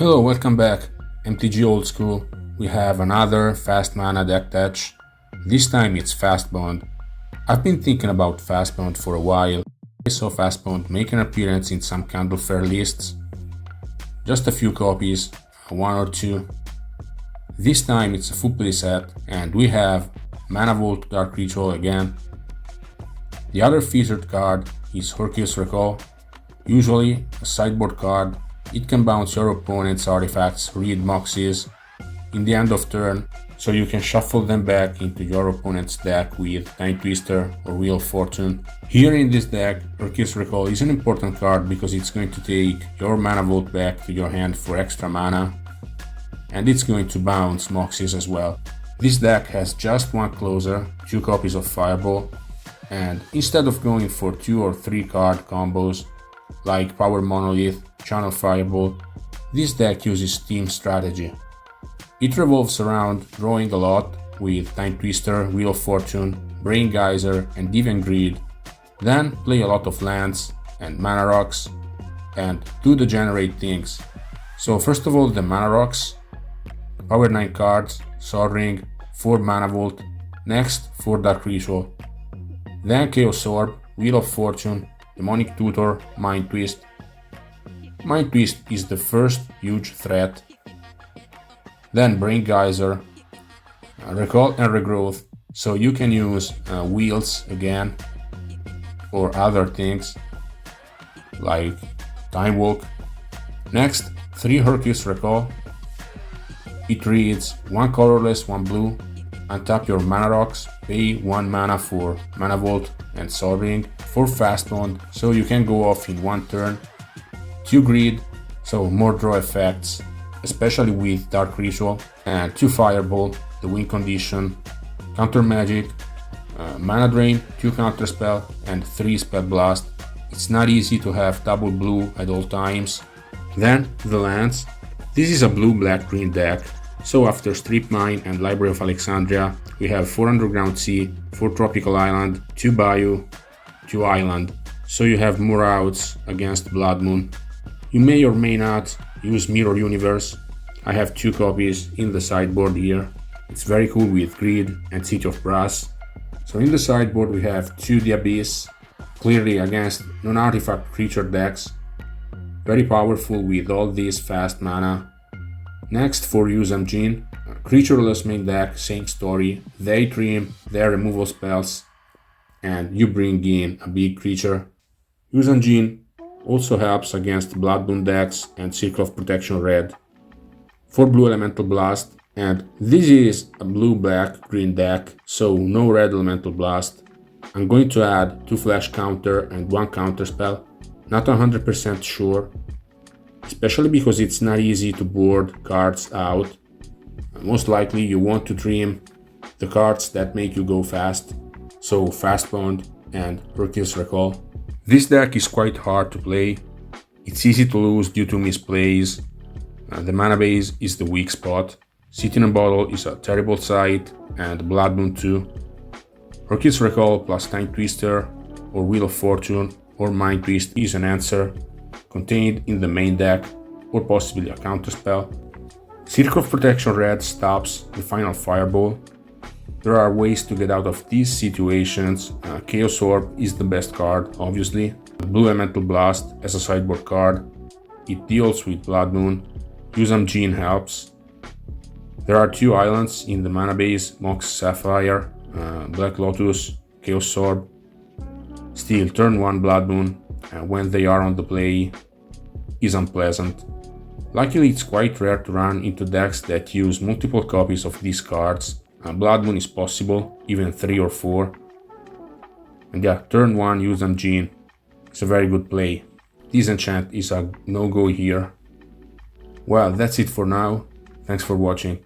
Hello, welcome back. MTG Old School. We have another fast mana deck touch. This time it's Fastbond. I've been thinking about Fastbond for a while. I saw Fastbond make an appearance in some Candlefair lists. Just a few copies, one or two. This time it's a full playset and we have Mana Vault Dark Ritual again. The other featured card is HURKYL'S Recall. Usually a sideboard card. It can bounce your opponent's artifacts, read moxies in the end of turn, so you can shuffle them back into your opponent's deck with Time Twister or Wheel of Fortune. Here in this deck, HURKYL'S Recall is an important card because it's going to take your mana vault back to your hand for extra mana, and it's going to bounce moxies as well. This deck has just one closer, 2 copies of Fireball, and instead of going for 2 or 3 card combos like Power Monolith, Channel Fireball, this deck uses team strategy. It revolves around drawing a lot with Time Twister, Wheel of Fortune, Brain Geyser and even Greed, then play a lot of lands and mana rocks and do the generate things. So first of all the mana rocks, power 9 cards, Sword Ring, 4 mana vault, next 4 Dark Ritual, then Chaos Orb, Wheel of Fortune, Demonic Tutor, Mind Twist. Mind Twist is the first huge threat. Then Brain Geyser, Recall and Regrowth, so you can use wheels again or other things like Time Walk. Next, 3 HURKYL'S Recall. It reads 1 colorless, 1 blue. Untap your mana rocks, pay 1 mana for Mana Vault and Sword Ring, 4 Fastbond, so you can go off in 1 turn, 2 Greed, so more draw effects, especially with Dark Ritual, and 2 Fireball, the win condition, Counter Magic, Mana Drain, 2 Counter Spell, and 3 Spell Blast. It's not easy to have double blue at all times. Then the lands. This is a blue-black-green deck. So after Strip Mine and Library of Alexandria, we have 4 Underground Sea, 4 Tropical Island, 2 Bayou, 2 Island. So you have more outs against Blood Moon. You may or may not use Mirror Universe. I have 2 copies in the sideboard here. It's very cool with Greed and City of Brass. So in the sideboard we have 2 The Abyss, clearly against non-artifact creature decks. Very powerful with all these fast mana. Next, for Use Engine, creatureless main deck, same story. They trim their removal spells and you bring in a big creature. Use Engine also helps against Blood Moon decks and Circle of Protection Red. For Blue Elemental Blast, and this is a blue-black-green deck, so no Red Elemental Blast. I'm going to add 2 Flash Counter and 1 Counter Spell. Not 100% sure, especially because it's not easy to board cards out. Most likely you want to trim the cards that make you go fast, so Fastbond and HURKYL'S Recall. This deck is quite hard to play. It's easy to lose due to misplays. The mana base is the weak spot. Sit in a Bottle is a terrible sight, and Blood Moon too. HURKYL'S Recall plus Time Twister or Wheel of Fortune or Mind Twist is an answer, contained in the main deck, or possibly a counterspell. Circle of Protection Red stops the final Fireball. There are ways to get out of these situations. Chaos Orb is the best card, obviously. Blue Elemental Blast as a sideboard card. It deals with Blood Moon. Use Engine helps. There are 2 islands in the mana base, Mox Sapphire, Black Lotus, Chaos Orb. Still, turn 1 Blood Moon, when they are on the play, is unpleasant. Luckily it's quite rare to run into decks that use multiple copies of these cards. Blood Moon is possible, even 3 or 4. And yeah, turn 1 Use Engine. It's a very good play. Disenchant is a no-go here. Well, that's it for now. Thanks for watching.